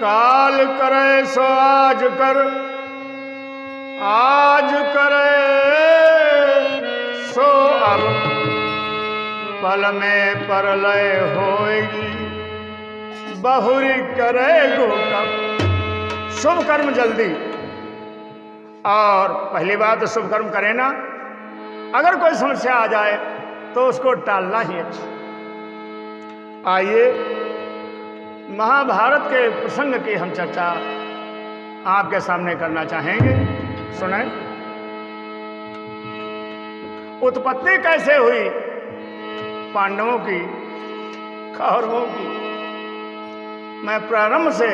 काल करे सो आज कर, आज करे सो अब, पल में परलय होएगी, बहुरी करे गो कब। शुभ कर्म जल्दी, और पहली बात तो शुभ कर्म करें ना, अगर कोई समस्या आ जाए तो उसको टालना ही अच्छा। आइए महाभारत के प्रसंग की हम चर्चा आपके सामने करना चाहेंगे। सुने, उत्पत्ति कैसे हुई पांडवों की, कौरवों की, मैं प्रारंभ से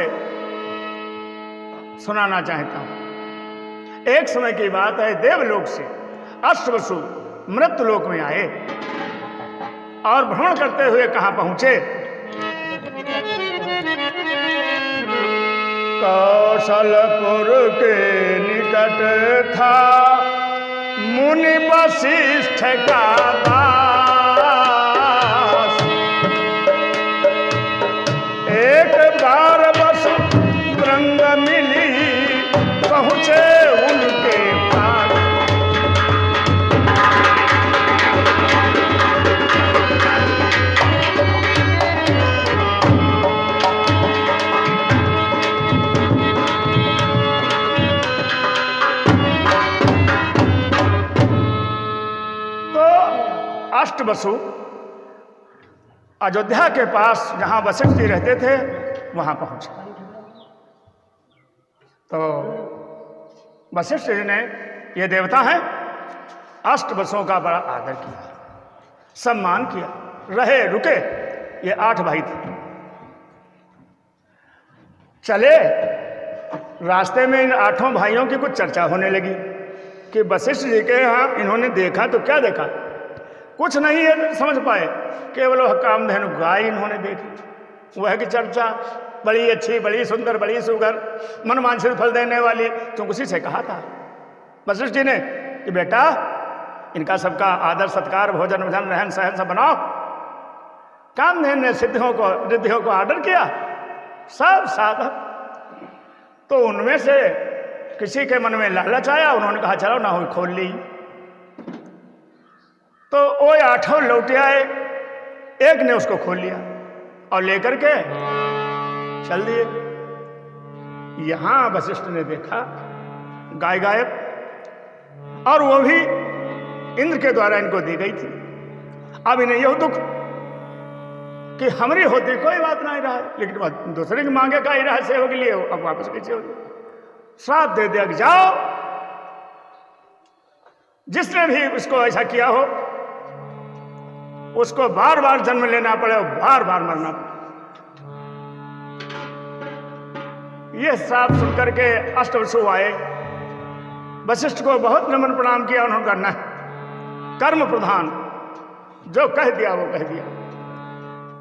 सुनाना चाहता हूं। एक समय की बात है, देवलोक से अष्टवसु मृत्युलोक में आए और भ्रमण करते हुए कहां पहुंचे? कौशलपुर के निकट था मुनि वशिष्ठ का दास। एक बार बस रंग मिली, पहुंचे उनके पास। अष्टवसु अयोध्या के पास जहां वशिष्ठ जी रहते थे वहां पहुंचे। तो वशिष्ठ जी ने, ये देवता हैं, अष्टवसुओं का बड़ा आदर किया, सम्मान किया, रहे रुके। ये 8 भाई थे। चले, रास्ते में इन 8 भाइयों की कुछ चर्चा होने लगी कि वशिष्ठ जी के यहाँ इन्होंने देखा तो क्या देखा, कुछ नहीं है समझ पाए, केवल कामधेनु गाय इन्होंने देखी। वह की चर्चा, बड़ी अच्छी, बड़ी सुंदर, बड़ी सुगर, मनवांछित फल देने वाली। तुम उसी से कहा था वशिष्ठ जी ने कि बेटा इनका सबका आदर सत्कार, भोजन भजन रहन सहन सब बनाओ। कामधेनु ने सिद्धियों को रिद्धियों को आर्डर किया, सब साधक। तो उनमें से किसी के मन में लालच आया, उन्होंने कहा चलो ना हो खोल ली। तो वो 8 लौटे आए, एक ने उसको खोल लिया और लेकर के चल दिए। यहां वशिष्ठ ने देखा गाय गायब, और वो भी इंद्र के द्वारा इनको दी गई थी। अब इन्हें यह दुख कि हमारी होती कोई बात नहीं रहा, लेकिन दूसरे की मांगे का ही रहा सेवा के लिए, अब वापस कैसे हो? श्राप दे दिया कि जाओ, जिसने भी उसको ऐसा किया हो उसको बार बार जन्म लेना पड़े और बार बार मरना पड़े। यह श्राप सुनकर के अष्टवसु आए, वशिष्ठ को बहुत नमन प्रणाम किया। उन्होंने करना कर्म प्रधान, जो कह दिया वो कह दिया।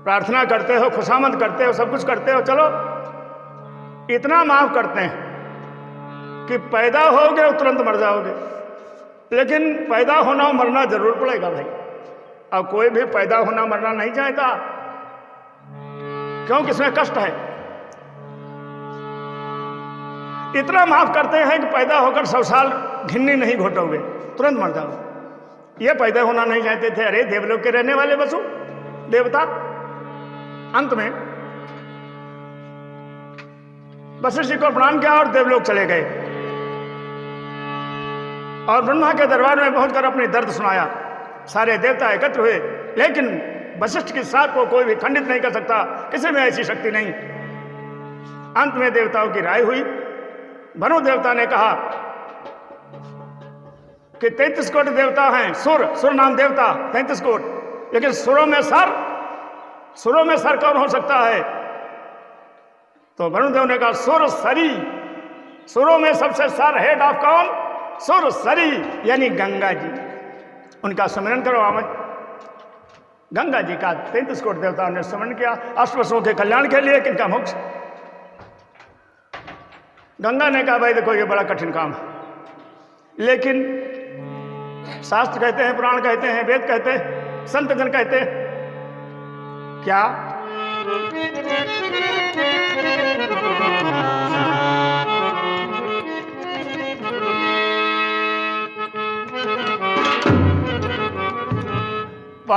प्रार्थना करते हो, खुशामद करते हो, सब कुछ करते हो, चलो इतना माफ करते हैं कि पैदा होगे और तुरंत मर जाओगे, लेकिन पैदा होना और मरना जरूर पड़ेगा भाई। अब कोई भी पैदा होना मरना नहीं चाहता, क्योंकि इसमें कष्ट है। इतना माफ करते हैं कि पैदा होकर 100 साल घिन्नी नहीं घोटोगे, तुरंत मर जाओगे। ये पैदा होना नहीं चाहते थे। अरे देवलोक के रहने वाले वसु देवता। अंत में वशिष्ठ जी को प्रणाम किया और देवलोक चले गए और ब्रह्मा के दरबार में पहुंचकर अपनी दर्द सुनाया। सारे देवता एकत्र हुए, लेकिन वशिष्ठ की श्राप को कोई भी खंडित नहीं कर सकता, किसी में ऐसी शक्ति नहीं। अंत में देवताओं की राय हुई। भनु देवता ने कहा कि 33 कोटि देवता हैं, सुर नाम देवता 33 कोटि, लेकिन सुरों में सर कौन हो सकता है? तो वरुणदेव ने कहा सुर सरी, सुरों में सबसे सर हेड ऑफ कौन? सुर सरी, यानी गंगा जी। उनका स्मरण करो। आमद गंगा जी का 33 कोटि देवताओं ने स्मरण किया अष्टवसुओं के कल्याण के लिए, किनका मोक्ष। गंगा ने कहा भाई देखो ये बड़ा कठिन काम है, लेकिन शास्त्र कहते हैं, पुराण कहते हैं, वेद कहते हैं, संत जन कहते हैं क्या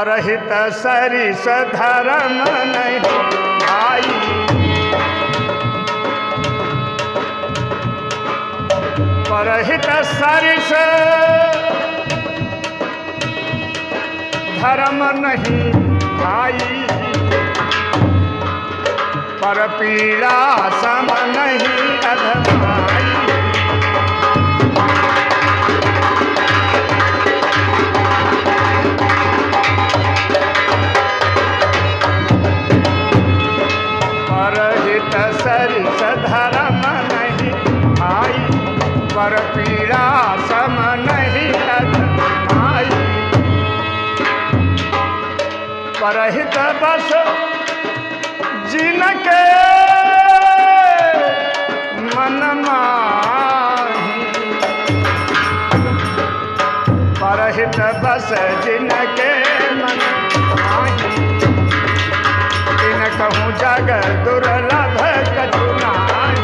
परहित सरिस धर्म नहीं भाई। परहित सरिस धर्म नहीं भाई, पर पीड़ा सम नहीं अधमाई। परहित सरिस धर्म नहीं भाई, पर पीड़ा सम नहीं अधमाई। परहित बस जिनके मन माही, परहित बस जिनके मन माही। इन कहूँ जग दुर्लभ कछु नाही।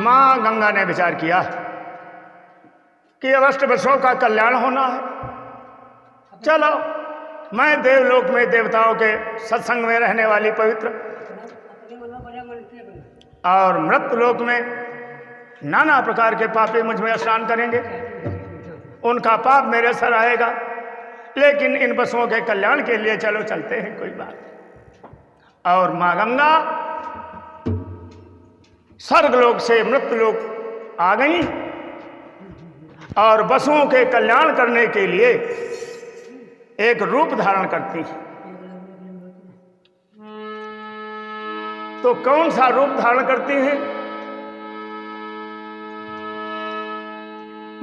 मां गंगा ने विचार किया कि अवश्य वर्षों का कल्याण होना है। चलो, मैं देवलोक में देवताओं के सत्संग में रहने वाली पवित्र, और मृत्युलोक में नाना प्रकार के पापी मुझ में स्नान करेंगे, उनका पाप मेरे सर आएगा। लेकिन इन बसों के कल्याण के लिए चलो चलते हैं, कोई बात नहीं। और मां गंगा स्वर्गलोक से मृत्युलोक आ गई और बसुओं के कल्याण करने के लिए एक रूप धारण करती। तो कौन सा रूप धारण करती हैं?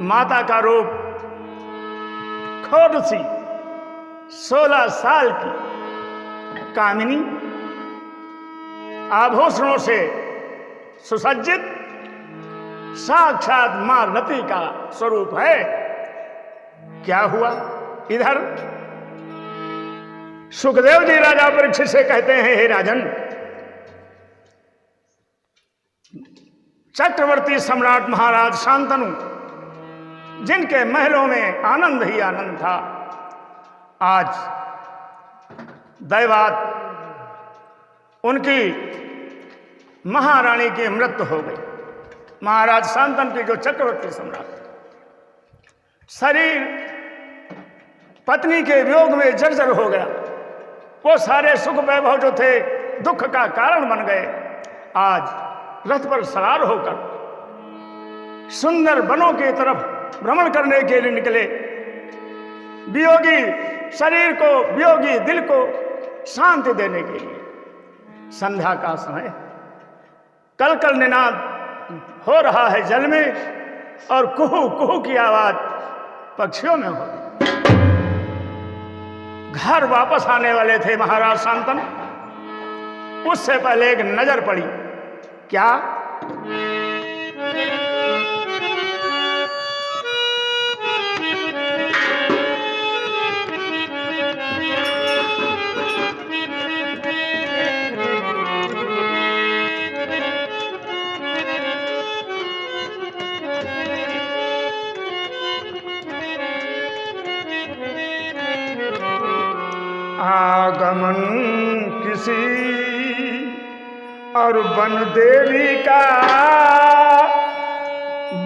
माता का रूप खोड़ सी 16 साल की कामिनी, आभूषणों से सुसज्जित साक्षात मां रति का स्वरूप है। क्या हुआ? इधर सुखदेव जी राजा परीक्षित से कहते हैं, हे राजन, चक्रवर्ती सम्राट महाराज शांतनु, जिनके महलों में आनंद ही आनंद था, आज दैवात उनकी महारानी की मृत्यु हो गई। महाराज शांतनु की जो चक्रवर्ती सम्राट, शरीर पत्नी के वियोग में जर्जर हो गया। वो सारे सुख वैभव जो थे दुख का कारण बन गए। आज रथ पर सवार होकर सुंदर वनों की तरफ भ्रमण करने के लिए निकले। वियोगी शरीर को, वियोगी दिल को शांति देने के लिए। संध्या का समय, कल कल निनाद हो रहा है जल में, और कुहू कुहू की आवाज पक्षियों में हो रही। घर वापस आने वाले थे महाराज शांतनु, उससे पहले एक नजर पड़ी। क्या? आगमन किसी और वन देवी का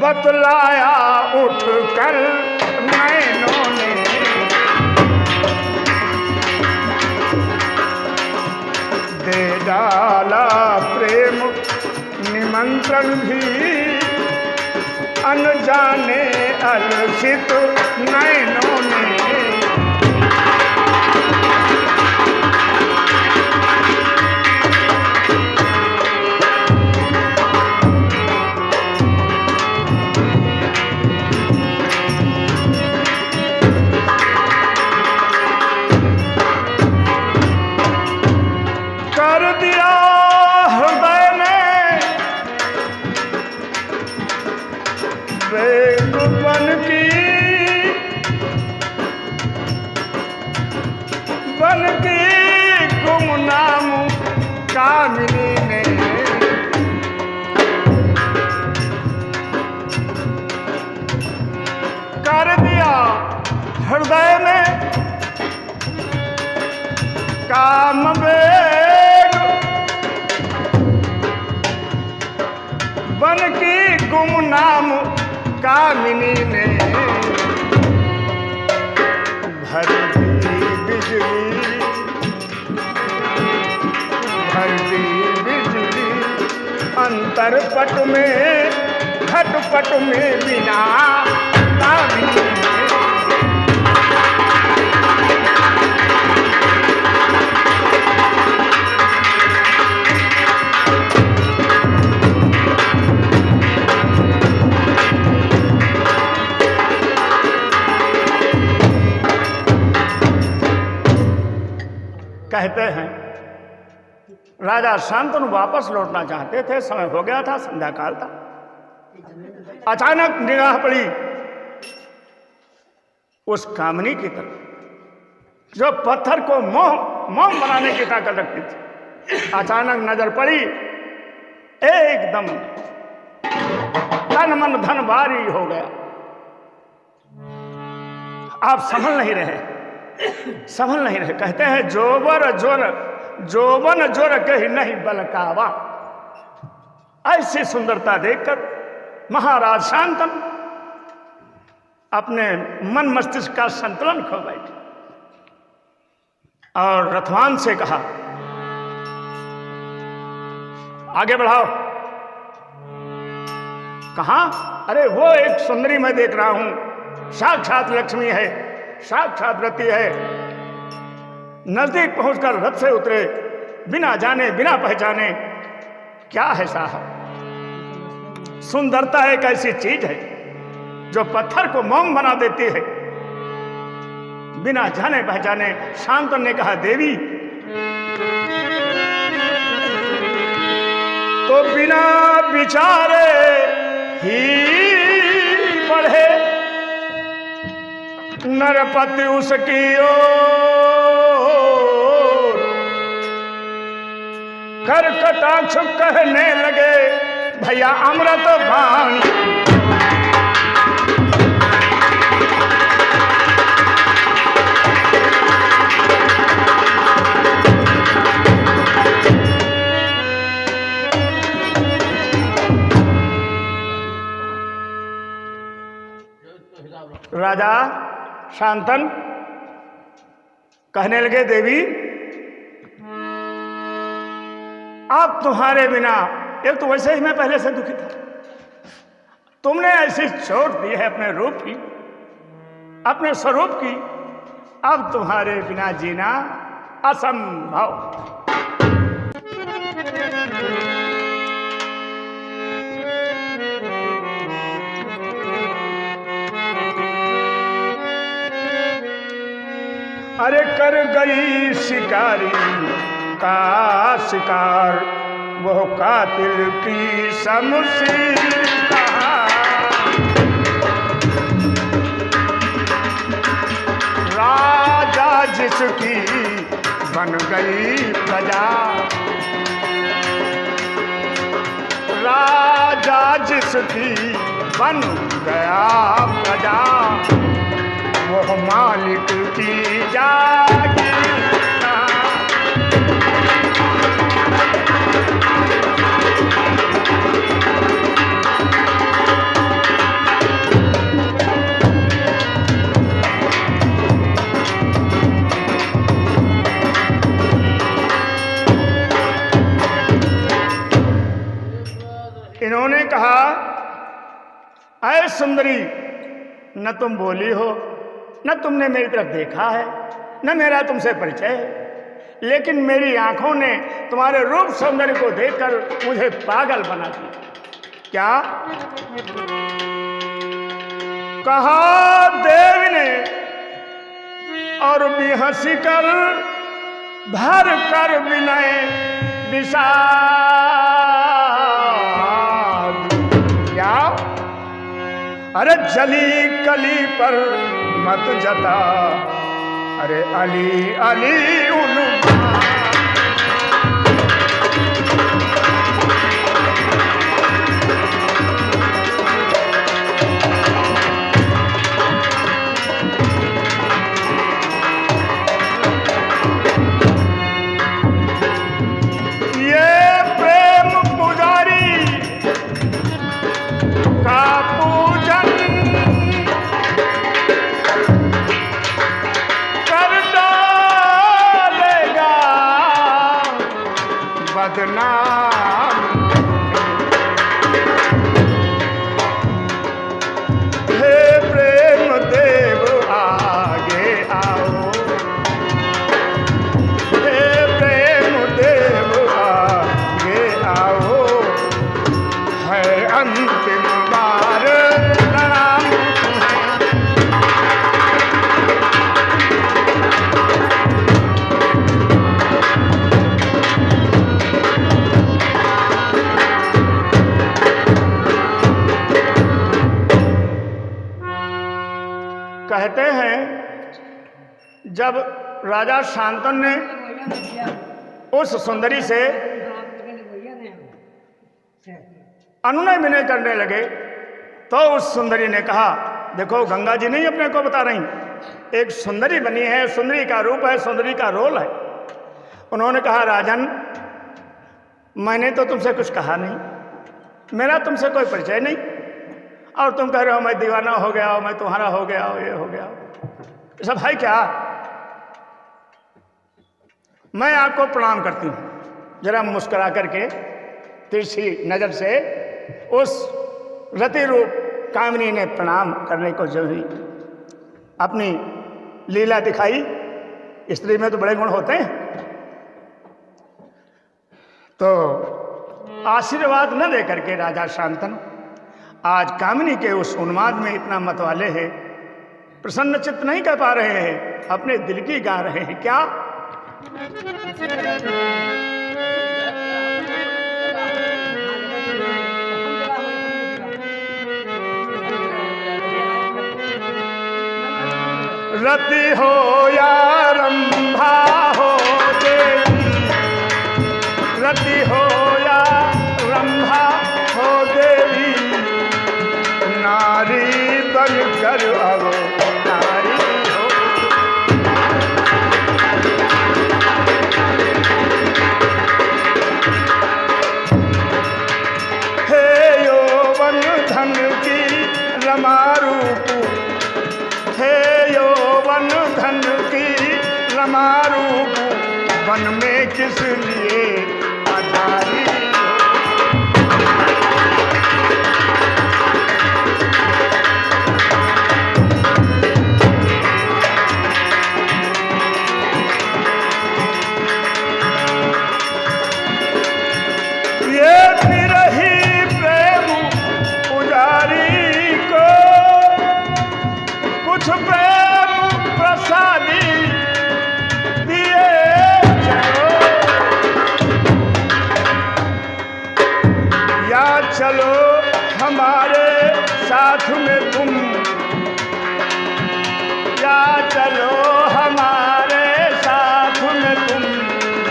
बतलाया उठकर नैनों ने। दे डाला प्रेम निमंत्रण भी अनजाने अलसित नैनों ने। हृदय में काम बेग बन की गुमनाम कामिनी ने भर दी बिजली, भर दी बिजली अंतरपट में, घटपट में बिना कामिनी ने। कहते हैं राजा शांतनु वापस लौटना चाहते थे, समय हो गया था, संध्या काल था। अचानक निगाह पड़ी उस कामनी की तरफ जो पत्थर को मोम बनाने की ताकत रखती थी। अचानक नजर पड़ी, एकदम तन मन धन भारी हो गया। आप संभल नहीं रहे। कहते हैं जोवन जोर कही नहीं बलकावा। ऐसी सुंदरता देखकर महाराज शांतनु अपने मन मस्तिष्क का संतुलन खो बैठे और रथवान से कहा, आगे बढ़ाओ। कहां? अरे वो एक सुंदरी मैं देख रहा हूं, साक्षात लक्ष्मी है, साक्षात रति है। नजदीक पहुंचकर रथ से उतरे, बिना जाने बिना पहचाने। क्या है साहब, सुंदरता एक ऐसी चीज है जो पत्थर को मोम बना देती है। बिना जाने पहचाने शांतनु ने कहा, देवी तो बिना विचारे ही बढ़े नरपति उसकी ओर, कर कटाक्ष कहने लगे भैया अमृत बाण। राजा शांतनु कहने लगे, देवी आप तुम्हारे बिना, एक तो वैसे ही मैं पहले से दुखी था, तुमने ऐसी चोट दी है अपने रूप की, अपने स्वरूप की, अब तुम्हारे बिना जीना असंभव। अरे कर गई शिकारी का शिकार, वो कातिल की शमशीर कहा। राजा जिसकी बन गई प्रजा, राजा जिसकी बन गया प्रजा, वो मालिक की जागीर। इन्होंने कहा, ऐ सुंदरी, न तुम बोली हो, न तुमने मेरी तरफ देखा है, न मेरा तुमसे परिचय है, लेकिन मेरी आंखों ने तुम्हारे रूप सौंदर्य को देखकर मुझे पागल बना दिया। क्या कहा देवी ने, और भी हंसी कर भर कर विनय विषाद। क्या? अरे जली कली पर मत जता, अरे अली अली उन्मा। बदनाम। हे प्रेम देव आगे आओ, हे प्रेम देव आगे आओ, है अंतिम बार प्रणाम तुम्हें। कहते हैं जब राजा शांतनु ने उस सुंदरी से अनुनय विनय करने लगे तो उस सुंदरी ने कहा, देखो गंगा जी नहीं अपने को बता रही, एक सुंदरी बनी है, सुंदरी का रूप है, सुंदरी का रोल है। उन्होंने कहा, राजन मैंने तो तुमसे कुछ कहा नहीं, मेरा तुमसे कोई परिचय नहीं, और तुम कह रहे हो मैं दीवाना हो गया हूं, मैं तुम्हारा हो गया हूं, ये हो गया हूं। सब है क्या? मैं आपको प्रणाम करती हूं। जरा मुस्कुरा करके तिरछी नजर से उस रति रूप कामिनी ने प्रणाम करने को जो ही अपनी लीला दिखाई। स्त्री में तो बड़े गुण होते हैं, तो आशीर्वाद न दे करके राजा शांतनु आज कामिनी के उस उन्माद में इतना मतवाले हैं, प्रसन्न चित्त नहीं कर पा रहे हैं, अपने दिल की गा रहे हैं। क्या? रति हो या रंभा हो देवी, रति हो या रंभा हो देवी, नारी बन कर अब नारी हो। हे यौवन धन की रमा रूप, हे यौवन धन की रमा रूप, वन में किस लिए आधारी। चलो हमारे साथ में तुम, या चलो हमारे साथ में तुम,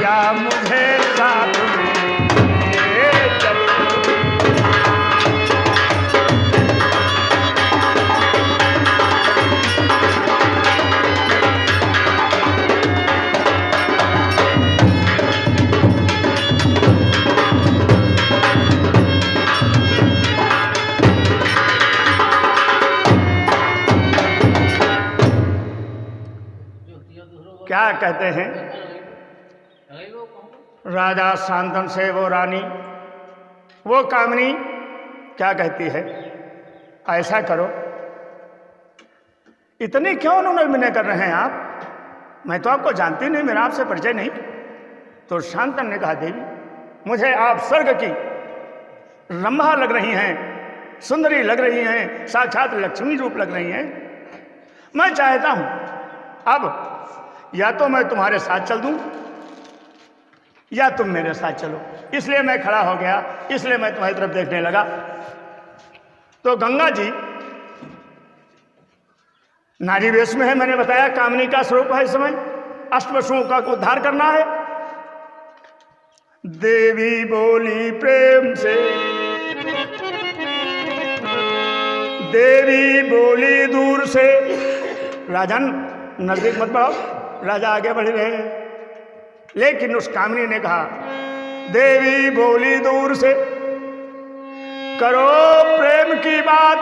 या मुझे साथ में ले चलो। क्या कहते हैं राजा शांतनु से वो रानी, वो कामिनी क्या कहती है, ऐसा करो, इतने क्यों उन्होंने विनय कर रहे हैं आप? मैं तो आपको जानती नहीं, मेरा आपसे परिचय नहीं। तो शांतनु ने कहा, देवी मुझे आप स्वर्ग की रंभा लग रही हैं, सुंदरी लग रही हैं, साक्षात लक्ष्मी रूप लग रही हैं। मैं चाहता हूं अब या तो मैं तुम्हारे साथ चल दूं या तुम मेरे साथ चलो। इसलिए मैं खड़ा हो गया, इसलिए मैं तुम्हारी तरफ देखने लगा। तो गंगा जी नारी वेश में है, मैंने बताया कामिनी का स्वरूप है। इस समय अष्टवसुओं का उद्धार करना है। देवी बोली प्रेम से, देवी बोली दूर से, राजन नजदीक मत बढ़ाओ, राजा आगे बढ़ रहे हैं। लेकिन उस कामिनी ने कहा, देवी बोली दूर से, करो प्रेम की बात,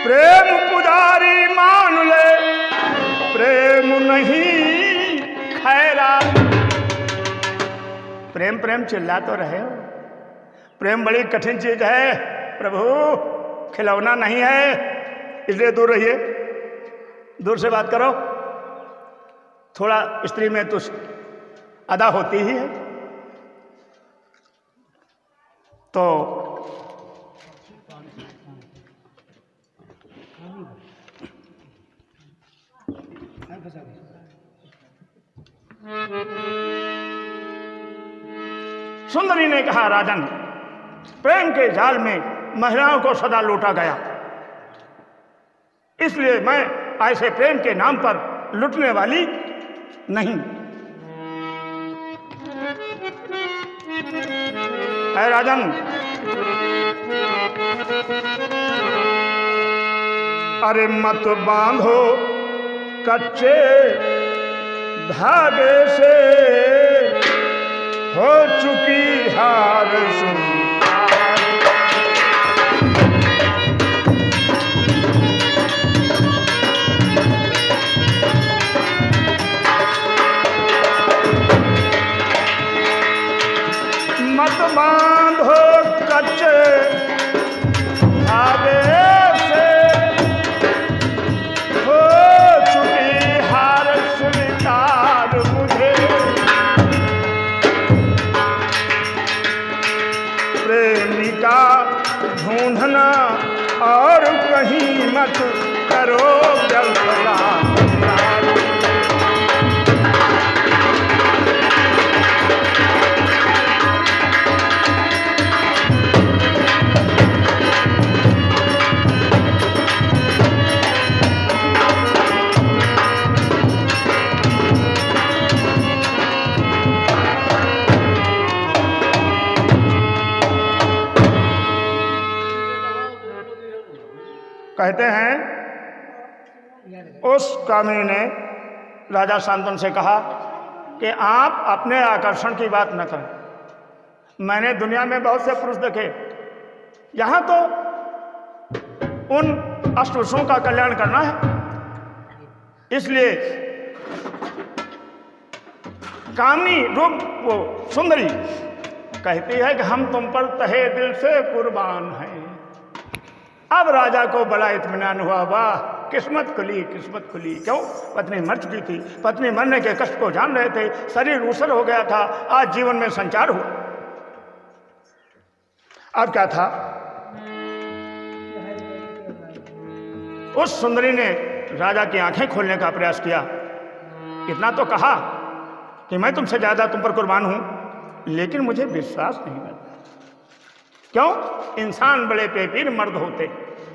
प्रेम पुजारी मान ले, प्रेम नहीं खैरात। प्रेम प्रेम चिल्ला तो रहे हो। प्रेम बड़ी कठिन चीज है प्रभु, खिलौना नहीं है, इसलिए दूर रहिए, दूर से बात करो। थोड़ा स्त्री में तो अदा होती ही है। तो सुंदरी ने कहा, राजन, प्रेम के जाल में महिलाओं को सदा लूटा गया, इसलिए मैं ऐसे प्रेम के नाम पर लुटने वाली नहीं। ऐ राजन, अरे मत बांधो कच्चे धागे से, हो चुकी हार स्वीकार। मत बांधो कच्चे धागे से, हो चुकी हार स्वीकार मुझे। प्रेमिका ढूंढना और कहीं मत करो व्यर्थता। कहते हैं उस कामिनी ने राजा शांतनु से कहा कि आप अपने आकर्षण की बात न करें। मैंने दुनिया में बहुत से पुरुष देखे, यहाँ तो उन अष्टपुरुषों का कल्याण करना है, इसलिए कामिनी रूप वो सुंदरी कहती है कि हम तुम पर तहे दिल से कुर्बान हैं। अब राजा को बड़ा इत्मीनान हुआ, वाह किस्मत खुली, किस्मत खुली। क्यों? पत्नी मर चुकी थी, पत्नी मरने के कष्ट को जान रहे थे, शरीर ऊसर हो गया था, आज जीवन में संचार हुआ। अब क्या था, उस सुंदरी ने राजा की आंखें खोलने का प्रयास किया। इतना तो कहा कि मैं तुमसे ज्यादा तुम पर कुर्बान हूं, लेकिन मुझे विश्वास नहीं करता। क्यों? इंसान बड़े पेपीर मर्द होते,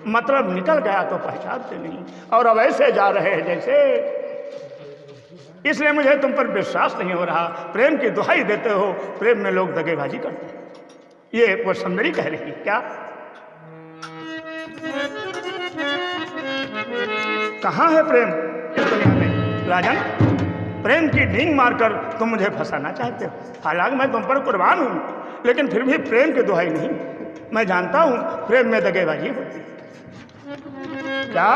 मतलब निकल गया तो पहचानते नहीं, और अब ऐसे जा रहे हैं जैसे, इसलिए मुझे तुम पर विश्वास नहीं हो रहा। प्रेम की दुहाई देते हो, प्रेम में लोग दगेबाजी करते हैं। ये वो सुंदरी कह रही, क्या कहाँ है प्रेम इस दुनिया में? राजन, प्रेम की ढींग मारकर तुम मुझे फंसाना चाहते हो। हालांकि मैं तुम पर कुर्बान हूं, लेकिन फिर भी प्रेम की दुहाई नहीं। मैं जानता हूं प्रेम में दगेबाजी होती है। क्या?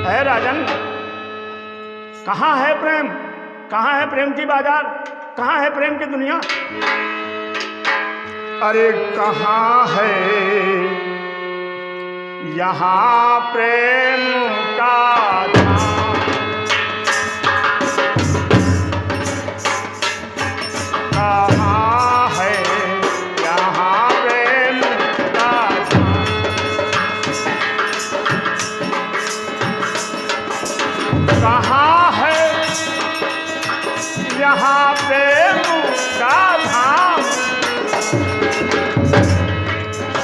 है राजन, कहाँ है प्रेम? कहाँ है प्रेम की बाजार? कहाँ है प्रेम की दुनिया? अरे कहाँ है यहाँ प्रेम का धाम? कहाँ है यहाँ प्रेम का धाम? कहाँ है यहाँ प्रेम का धाम?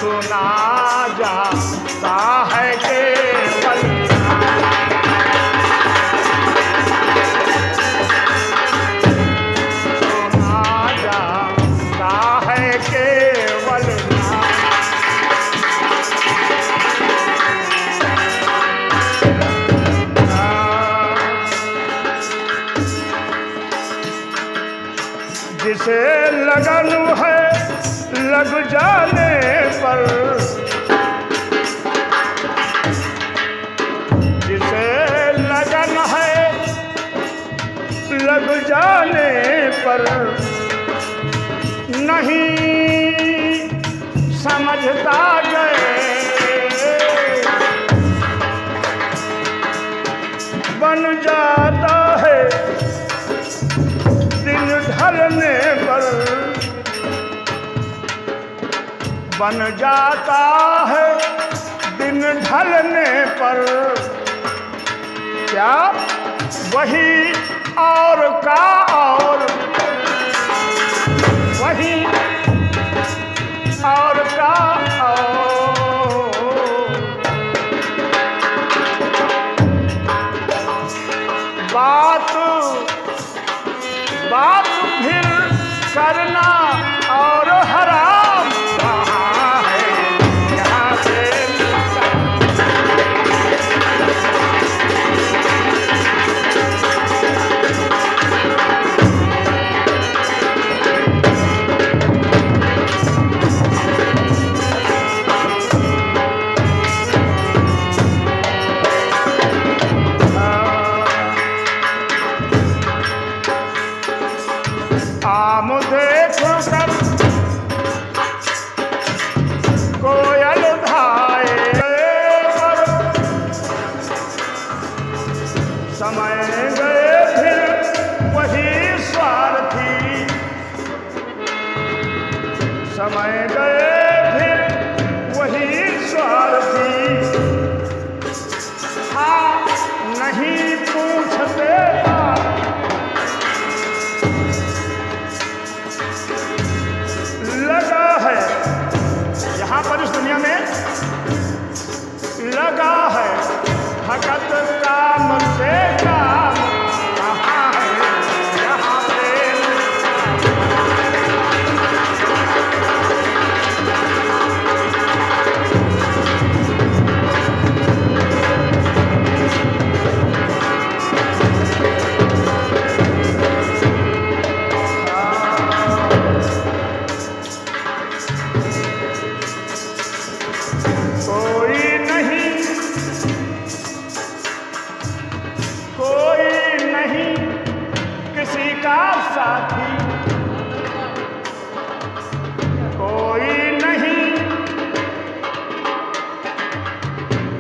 सुना जाता है केवल सुना जाता है केवल जिसे लगन है लग जाने पर, जिसे लगन है पर नहीं समझता गए, बन जाता है दिन ढलने पर, बन जाता है दिन ढलने पर, क्या वही और का और, वही और का और, बात बात फिर करना और हराम कहाँ है यहाँ से आम देखो सब कोयल धाए पर, समय गए फिर वही स्वार्थी, समय गए फिर वही स्वार्थी, हाँ नहीं पूछते लगा है यहाँ पर इस दुनिया में, लगा है भगत काम से काम कहाँ है यहाँ प्रेम। कोई नहीं किसी का साथी, कोई नहीं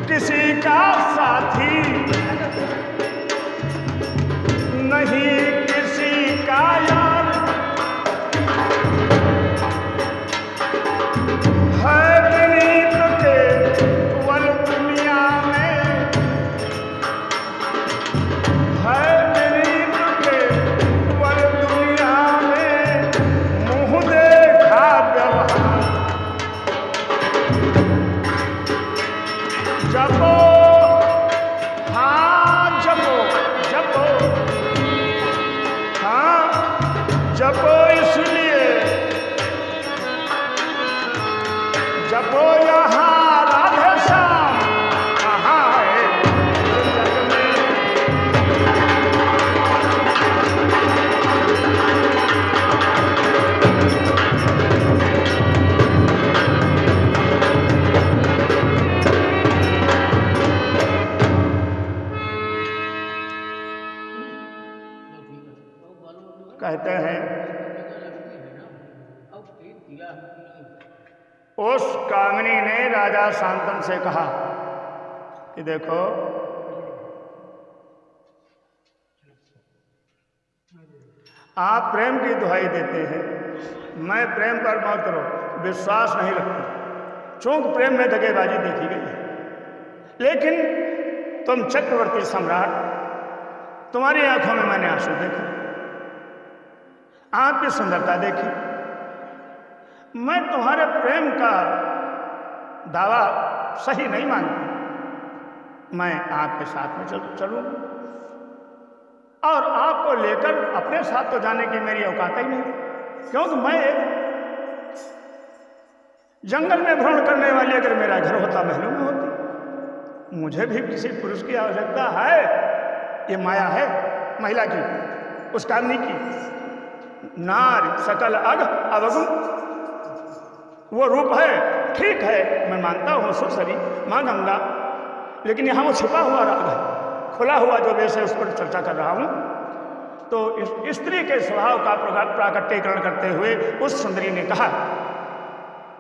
किसी का साथी, नहीं किसी का यार, है विनीत केवल दुनिया में, है विनीत केवल दुनिया में, मुँह देखा व्यवहार, जपो हाँ जपो जपो, हाँ जपो इसलिए जपो यहाँ राधे श्याम कहाँ है जग में। कहते हैं उस कामिनी ने राजा शांतनु से कहा कि देखो आप प्रेम की दुहाई देते हैं, मैं प्रेम पर मत करो विश्वास नहीं रखती, चूंकि प्रेम में दगेबाजी देखी गई है, लेकिन तुम चक्रवर्ती सम्राट, तुम्हारी आंखों में मैंने आंसू देखे, आपकी सुंदरता देखी, मैं तुम्हारे प्रेम का दावा सही नहीं मानती, मैं आपके साथ में चलूंगा और आपको लेकर अपने साथ तो जाने की मेरी औकात ही नहीं, क्योंकि मैं जंगल में भ्रमण करने वाली अगर मेरा घर होता महलों में होती, मुझे भी किसी पुरुष की आवश्यकता है, ये माया है महिला की, उस कामनी की, नारी सकल अग अवगुण वो रूप है, ठीक है मैं मानता हूँ सुसरी माँ गंगा, लेकिन यहाँ वो छिपा हुआ राग है, खुला हुआ जो वेश है उस पर चर्चा कर रहा हूँ। तो स्त्री के स्वभाव का प्राकट्यकरण करते हुए उस सुंदरी ने कहा,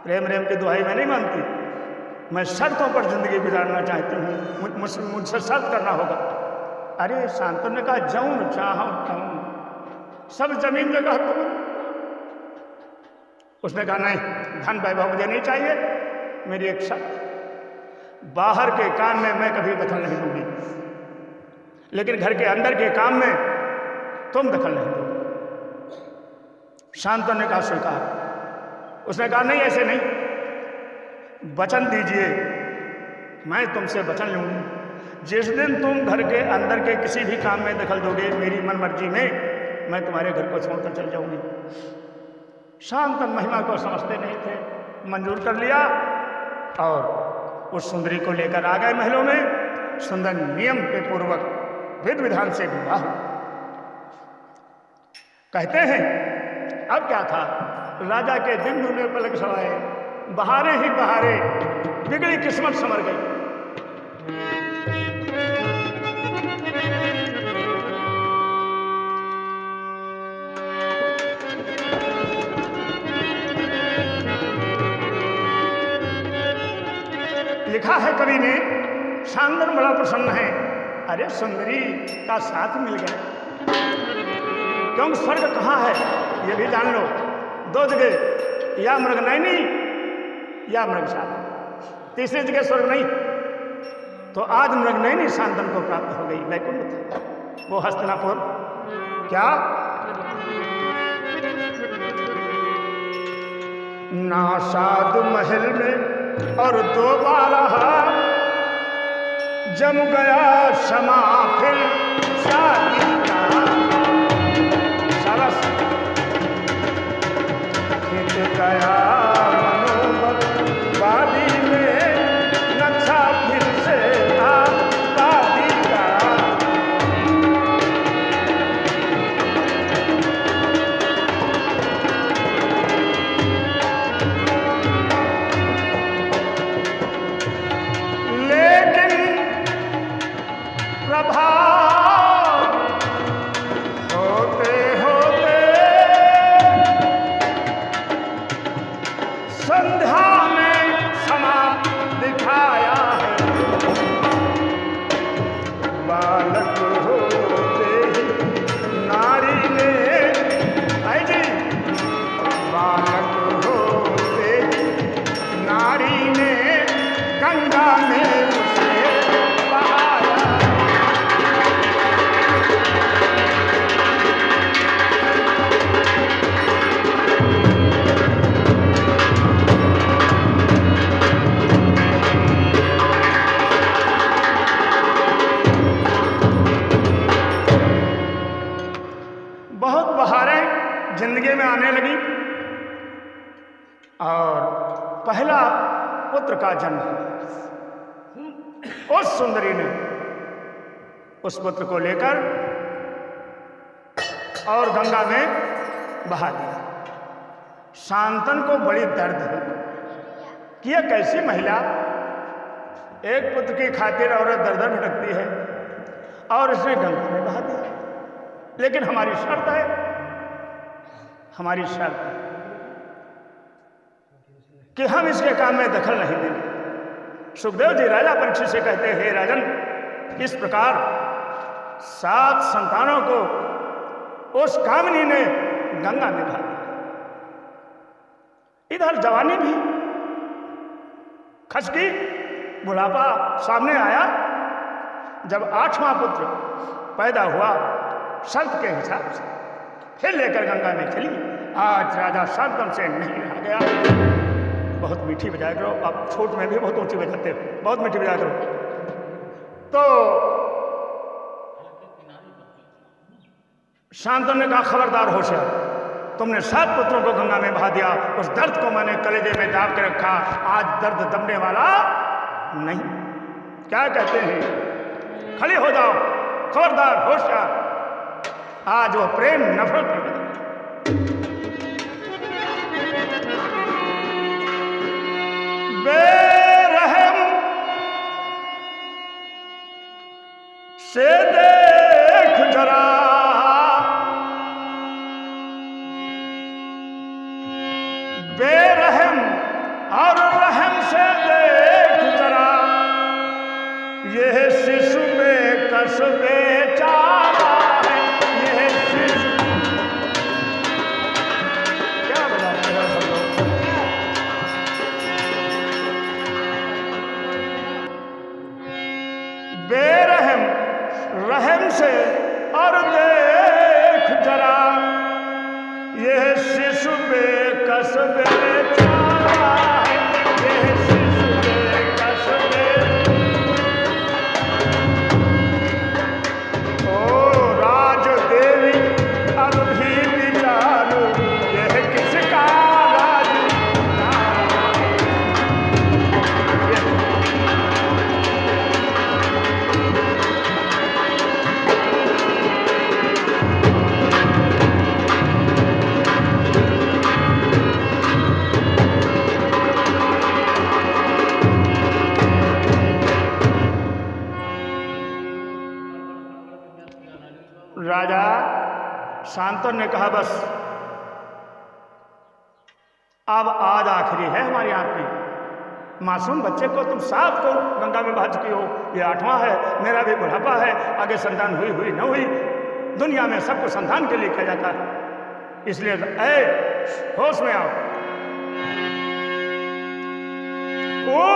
प्रेम रेम की दुहाई मैं नहीं मानती, मैं शर्तों पर जिंदगी गुजारना चाहती हूँ, मुझसे शर्त करना होगा। अरे शांतनु ने कहा, जऊन चाहो तऊं, सब जमीन जगह तुम। उसने कहा नहीं, धन वैभव मुझे नहीं चाहिए, मेरी एक शर्त, बाहर के काम में मैं कभी दखल नहीं दूंगी, लेकिन घर के अंदर के काम में तुम दखल नहीं दोगे। शांतनु ने कहा स्वीकार। उसने कहा नहीं, ऐसे नहीं, वचन दीजिए, मैं तुमसे वचन लूंगी, जिस दिन तुम घर के अंदर के किसी भी काम में दखल दोगे, मेरी मन मर्जी में, मैं तुम्हारे घर को छोड़कर चल जाऊंगी। शांतनु महिमा को समझते नहीं थे, मंजूर कर लिया और उस सुंदरी को लेकर आ गए महलों में। सुंदर नियम के पूर्वक विधि विधान से विवाह। कहते हैं अब क्या था, राजा के दिन में पलक सवाए, बहारे ही बहारे बिगड़ी किस्मत संवर गई। लिखा है कवि ने, शांतनु बड़ा प्रसन्न है, अरे सुंदरी का साथ मिल गया। क्योंकि स्वर्ग कहाँ है ये भी जान लो, दो जगह, या मृगनयनी या मृगशाला, तीसरी जगह स्वर्ग नहीं। तो आज मृगनयनी शांतनु को प्राप्त हो गई, वैकुंठ, वो हस्तिनापुर। क्या ना साधु महल में और दोबारा जम गया क्षमा, फिर शादी का सरस खिंच गया मनोबल, वादी में नक्शा फिर से आबादी का। प्रभात होते होते संध्या में समा दिखाया है, बालक होते ही नारी ने, आई जी, बालक होते ही नारी ने गंगा में जिंदगी में आने लगी और पहला पुत्र का जन्म उस सुंदरी ने उस पुत्र को लेकर और गंगा में बहा दिया। शांतनु को बड़ी दर्द हुई कि यह कैसी महिला, एक पुत्र की खातिर औरत दर दर भटकती है और इसने गंगा में बहा दिया। लेकिन हमारी शर्त है, हमारी शर्त है कि हम इसके काम में दखल नहीं देंगे। सुखदेव जी राजा परीक्षित से कहते हैं, हे राजन, इस प्रकार 7 संतानों को उस कामिनी ने गंगा में बहा दिया। इधर जवानी भी खचकी, बुढ़ापा सामने आया। जब 8वां पुत्र पैदा हुआ शर्त के हिसाब से, फिर लेकर गंगा में चली। आज राजा शांतनु से नहीं रहा गया। बहुत मीठी बजाया करो, आप छोट में भी बहुत ऊंची बजाते हो, बहुत मीठी बजाया करो। तो शांतनु ने कहा, खबरदार होशियार, तुमने 7 पुत्रों को गंगा में बहा दिया, उस दर्द को मैंने कलेजे में दाब के रखा, आज दर्द दबने वाला नहीं। क्या कहते हैं, खड़े हो जाओ, खबरदार होशियार, आज वो प्रेम नफरत में बदल। बेरहम से देख जरा शिशु बेचारा है, ये शिशु। क्या बताते हैं सब लोग? बेरहम रहम से और देख जरा, ये शिशु बेकस बेचारा है, ये शिशु बेकस ओ राजदेवी अब भी विचारो, यह किसका राज? राजा शांतनु ने कहा बस अब आज आखिरी है हमारी आपकी। मासूम बच्चे को तुम साफ को गंगा में बहा चुकी हो, ये 8वां है, मेरा भी बुढ़ापा है, आगे संतान हुई हुई न हुई, दुनिया में सबको संतान के लिए किया जाता है, इसलिए होश में आओ। वो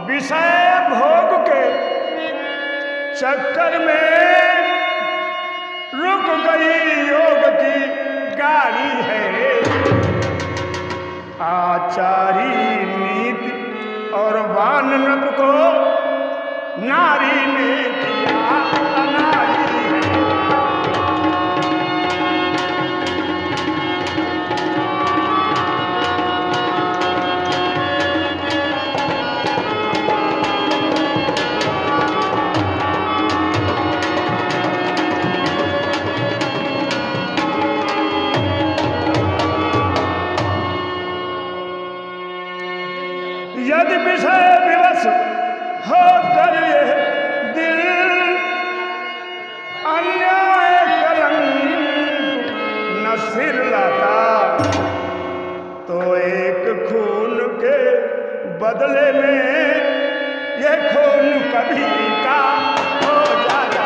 विषय भोग के चक्कर में रुक गई योग की गाड़ी है, आचारी नीति और वानरप को नारी ने किया अनारी है। यदि विषय विवश होकर यह दिल अन्याय कलंक न सिर लाता, तो एक खून के बदले में यह खून कभी का हो जाता।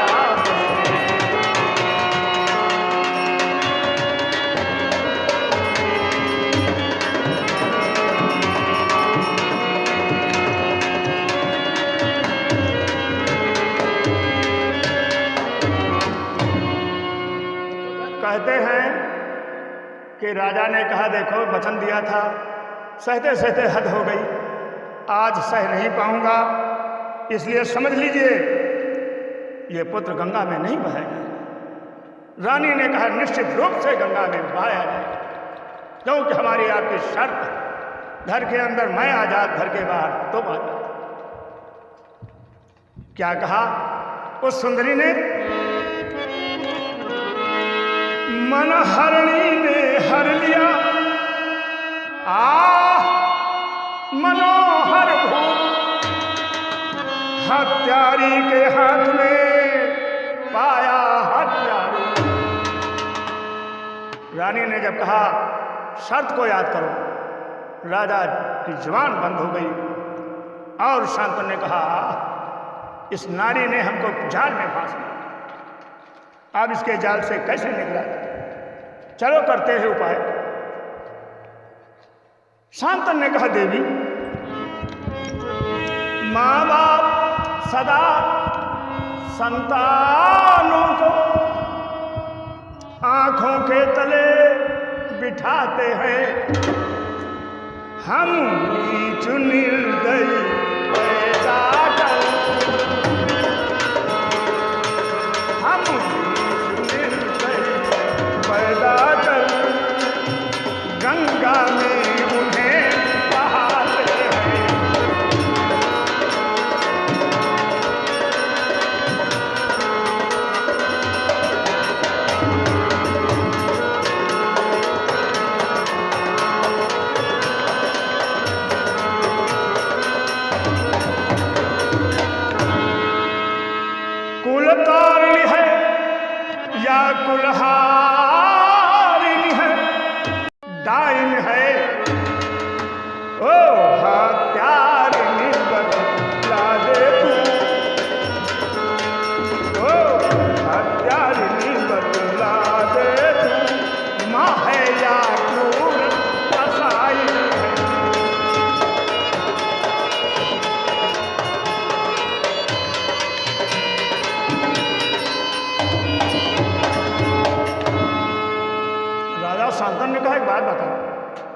कहते हैं कि राजा ने कहा देखो वचन दिया था, सहते सहते हद हो गई, आज सह नहीं पाऊंगा, इसलिए समझ लीजिए ये पुत्र गंगा में नहीं बहाया जाएगा। रानी ने कहा निश्चित रूप से गंगा में बहाया जाएगा, क्योंकि हमारी आपकी शर्त, घर के अंदर मैं आजाद, घर के बाहर तुम आजाद। क्या कहा उस सुंदरी ने? मन हरणी ने हर लिया मनोहर भूप, हत्यारी के हाथ में पाया हत्यारी। रानी ने जब कहा शर्त को याद करो, राजा की जुबान बंद हो गई और शांतनु ने कहा इस नारी ने हमको जाल में फांस दिया, अब इसके जाल से कैसे निकला जाए, चलो करते हैं उपाय। शांतनु ने कहा देवी माँ बाप सदा संतानों को आंखों के तले बिठाते हैं, हम नीच निर्दयी पैदा कर, हम नीच निर्दयी पैदा कर, गंगा में उन्हें बहाते हैं।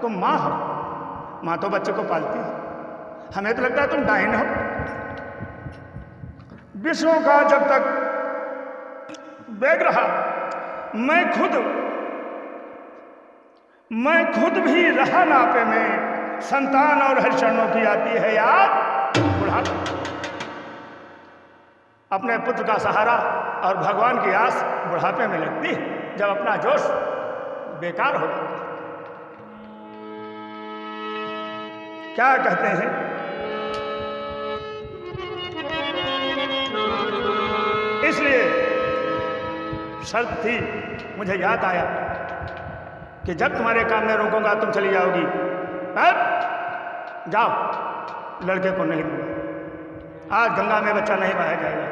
तुम माँ हो, माँ तो बच्चे को पालती है, हमें तो लगता है तुम डाइन हो। विष्णु का जब तक वेग रहा, मैं खुद भी रहा नापे में, संतान और हरिचरणों की आती है याद बुढ़ापा। अपने पुत्र का सहारा और भगवान की आस बुढ़ापे में लगती है, जब अपना जोश बेकार हो जाता है। क्या कहते हैं, इसलिए शर्त थी, मुझे याद आया कि जब तुम्हारे काम में रोकूंगा तुम चली जाओगी, जाओ, लड़के को नहीं दूंगा, आज गंगा में बच्चा नहीं बहाया जाएगा।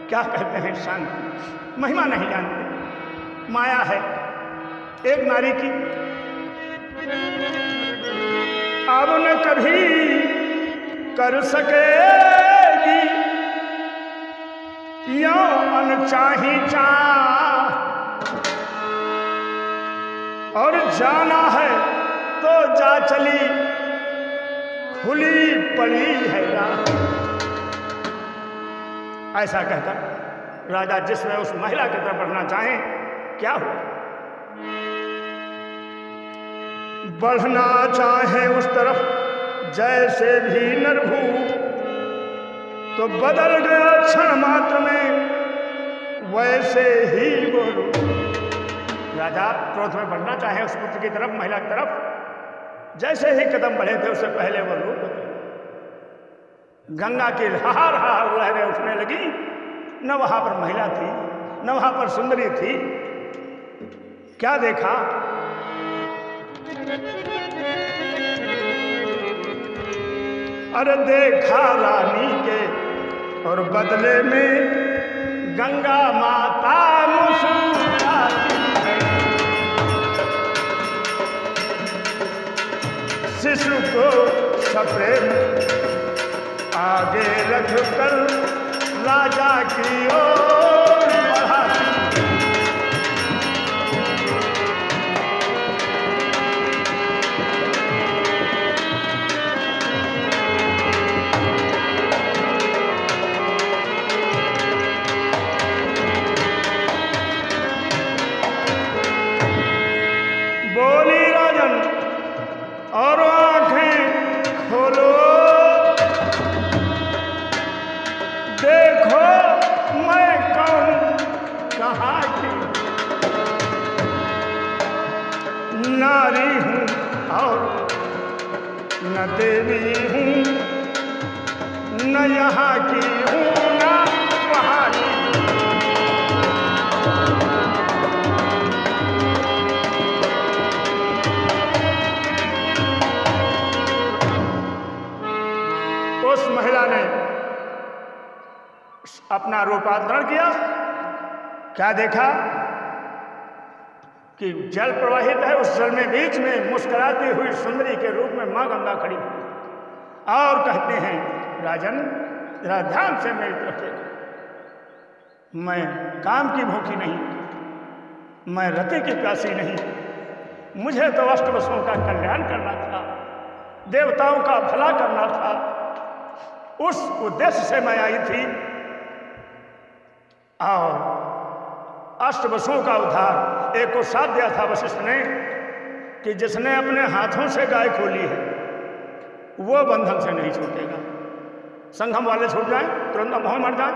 क्या कहते हैं, शांति, महिमा नहीं जानते, माया है एक नारी की, अब न कभी कर सकेगी यो अनचाही चाह, और जाना है तो जा चली, खुली पड़ी है राह। ऐसा कहकर राजा जिसमें उस महिला की तरफ बढ़ना चाहे, क्या हो, बढ़ना चाहे उस तरफ जैसे भी नरभू, तो बदल गया क्षण मात्र में वैसे ही वो रूप। राजा क्रोध में बढ़ना चाहे उस पुत्र की तरफ, महिला की तरफ, जैसे ही कदम बढ़े थे उससे पहले वो रूप बदल। गंगा की हार लहरें उठने लगी, न वहां पर महिला थी, न वहां पर सुंदरी थी। क्या देखा, अरे देखा रानी के और बदले में गंगा माता मुस्कुराती है, शिशु को सप्रेम आगे रख कर राजा की ओर बढ़ाती। बोली राजन, और आंखें खोलो, देखो मैं कौन, कहाँ की नारी हूँ और न देवी हूँ, न यहाँ की हूँ न वहाँ की। उस महिला ने अपना रूपांतरण किया। क्या देखा कि जल प्रवाहित है, उस जल में बीच में मुस्कुराती हुई सुंदरी के रूप में मां गंगा खड़ी हुई, और कहते हैं, राजन जरा ध्यान से मेरी तरफ देखो, मैं काम की भूखी नहीं, मैं रति की प्यासी नहीं, मुझे तो अष्टवसुओं का कल्याण करना था, देवताओं का भला करना था, उस उद्देश्य से मैं आई थी। और अष्टवसुओं का उद्धार एक को साथ दिया था वशिष्ठ ने कि जिसने अपने हाथों से गाय खोली है वो बंधन से नहीं छूटेगा। संगम वाले छूट जाए, तुरंत मोह मर जाए,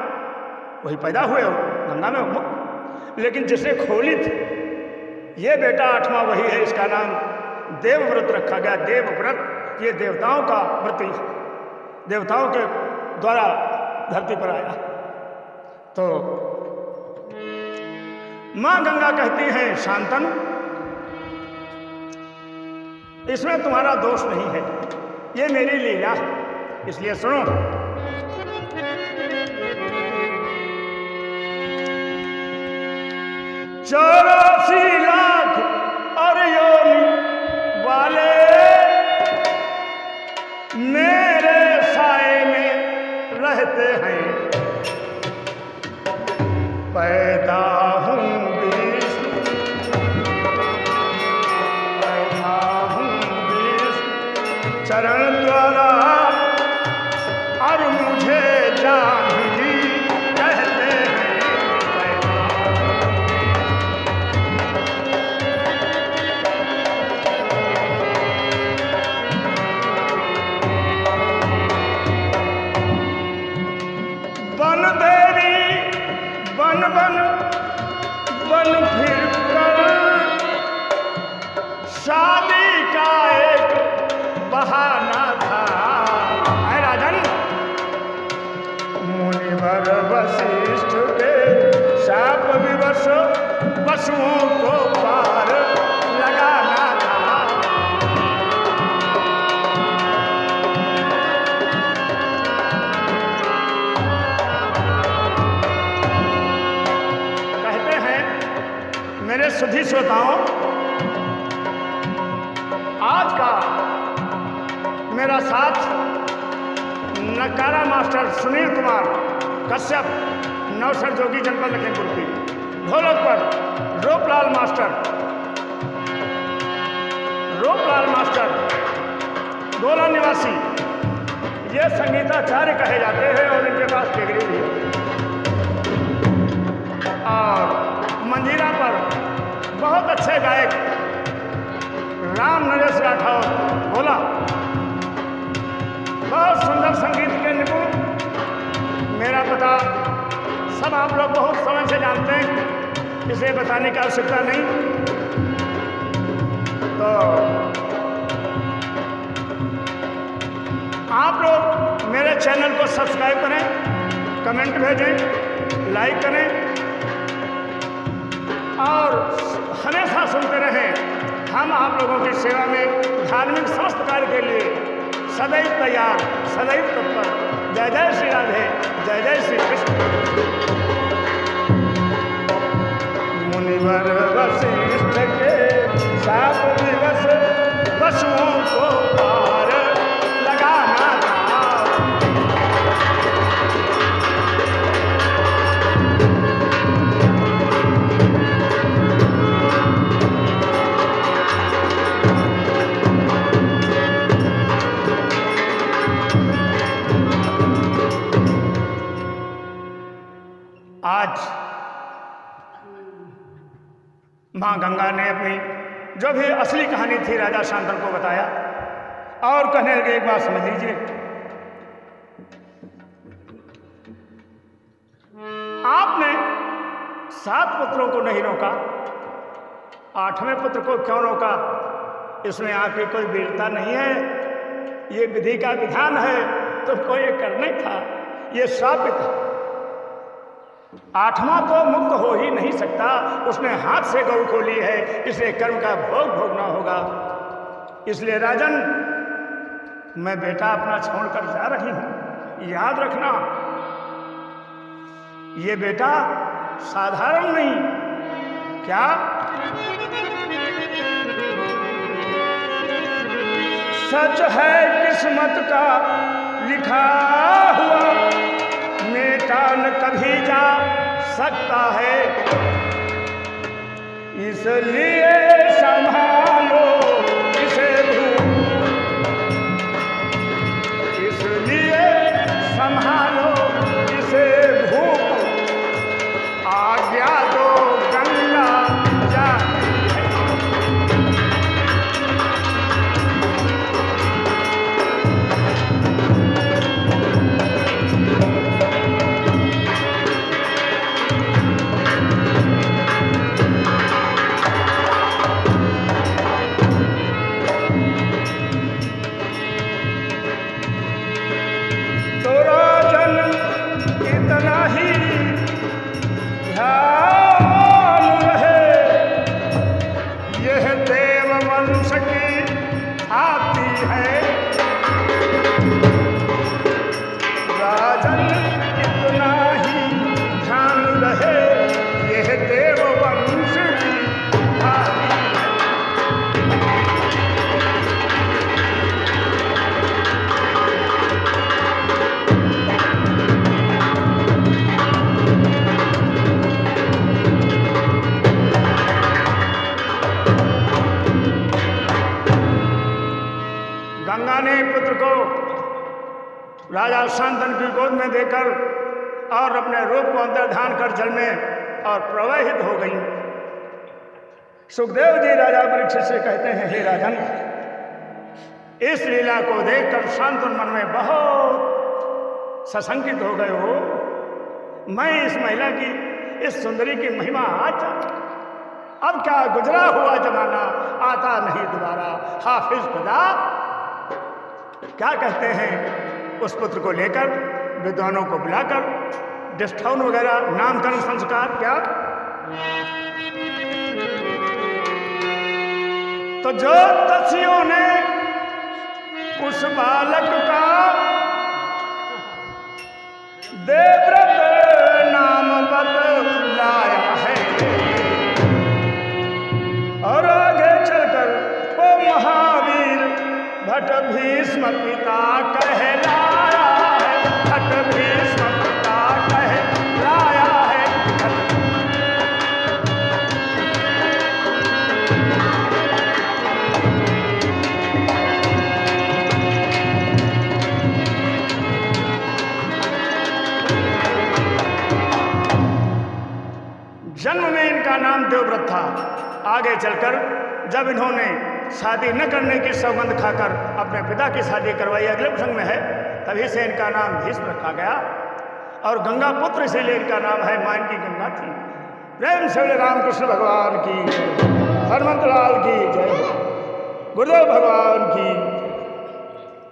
वही पैदा हुए हो गंगा में मुक्त। लेकिन जिसने खोली थी, ये बेटा आठवां वही है, इसका नाम देवव्रत रखा गया। देवव्रत ये देवताओं का व्रत, देवताओं के द्वारा धरती पर आया। तो मां गंगा कहती हैं, शांतनु, इसमें तुम्हारा दोष नहीं है, ये मेरी लीला है, इसलिए सुनो। 84 लाख और योनि वाले मेरे साए में रहते हैं, पैदा हूँ विष्णु, पैदा हूँ द्वारा और मुझे जाह्नवी कहते हैं। बन देवी बन बन बन फिर कर शादी का एक बहाना था। है राजन, मुनिवर वशिष्ठ के शाप विवश पशुओं को पार लगाना था। कहते हैं मेरे सुधी श्रोताओं, आज का मेरा साथ नकारा मास्टर सुनील कुमार कश्यप, नौसर जोगी, जनपद लखीमपुर की। ढोलक पर रूपलाल मास्टर गोला निवासी, ये संगीताचार्य कहे जाते हैं और इनके पास डिग्री भी है। और मंजीरा पर बहुत अच्छे गायक राम नरेश राठौर बोला, बहुत सुंदर संगीत के निपुण। मेरा पता सब आप लोग बहुत समय से जानते हैं, इसे बताने की आवश्यकता नहीं। तो आप लोग मेरे चैनल को सब्सक्राइब करें, कमेंट भेजें, लाइक करें और हमेशा सुनते रहें। हम आप लोगों की सेवा में धार्मिक समस्त कार्य के लिए सदैव तैयार, सदैव तत्पर। जय जय श्री राधे, जय जय श्री कृष्ण। मुनिवर वशिष्ठ के शाप विवश पशुओं को पार लगाना था। आज माँ गंगा ने अपनी जो भी असली कहानी थी राजा शांतनु को बताया और कहने लगे, एक बात समझ लीजिए, आपने 7 पुत्रों को नहीं रोका, 8वें पुत्र को क्यों रोका? इसमें आपकी कोई वीरता नहीं है, ये विधि का विधान है, तुमको ये करना था, ये श्रापित था। 8वां तो मुक्त हो ही नहीं सकता, उसने हाथ से गौ को ली है, इसलिए कर्म का भोग भोगना होगा। इसलिए राजन, मैं बेटा अपना छोड़कर जा रही हूं, याद रखना ये बेटा साधारण नहीं। क्या? सच है किस्मत का लिखा हुआ, मेटा न कभी जा सकता है, इसलिए संभालो इसे भूल, इसलिए संभालो इसे भूल, आज्ञा दो गंगा जाती है। को राजा शांतनु की गोद में देकर और अपने रूप को अंदर ध्यान कर जल में और प्रवाहित हो गई। सुखदेव जी राजा परीक्षित से कहते हैं, हे राजन, इस लीला को देखकर शांतनु मन में बहुत सशंकित हो गए हो। मैं इस महिला की, इस सुंदरी की महिमा आज अब क्या गुजरा हुआ जमाना आता नहीं दोबारा। हाफिज खुदा क्या कहते हैं, उस पुत्र को लेकर विद्वानों को बुलाकर डिस्ठाउन वगैरह नामकरण संस्कार क्या, तो ज्योतिषियों ने उस बालक का देवव्रत नाम बतलाया है और आगे चलकर वो महावीर भट्ट भीष्म पिता कहलाया है। भट्ट भीष्म पिता कहलाया है। जन्म में इनका नाम देवव्रत था। आगे चलकर जब इन्होंने शादी न करने की सौगंध खाकर अपने पिता की शादी करवाई, अगले प्रसंग में है, तभी से इनका नाम भीष्म रखा गया। और गंगा पुत्र इसीलिए इनका नाम है, मां की गंगा थी। प्रेम से रामकृष्ण भगवान की, हनुमत लाल की जय, गुरुदेव भगवान की।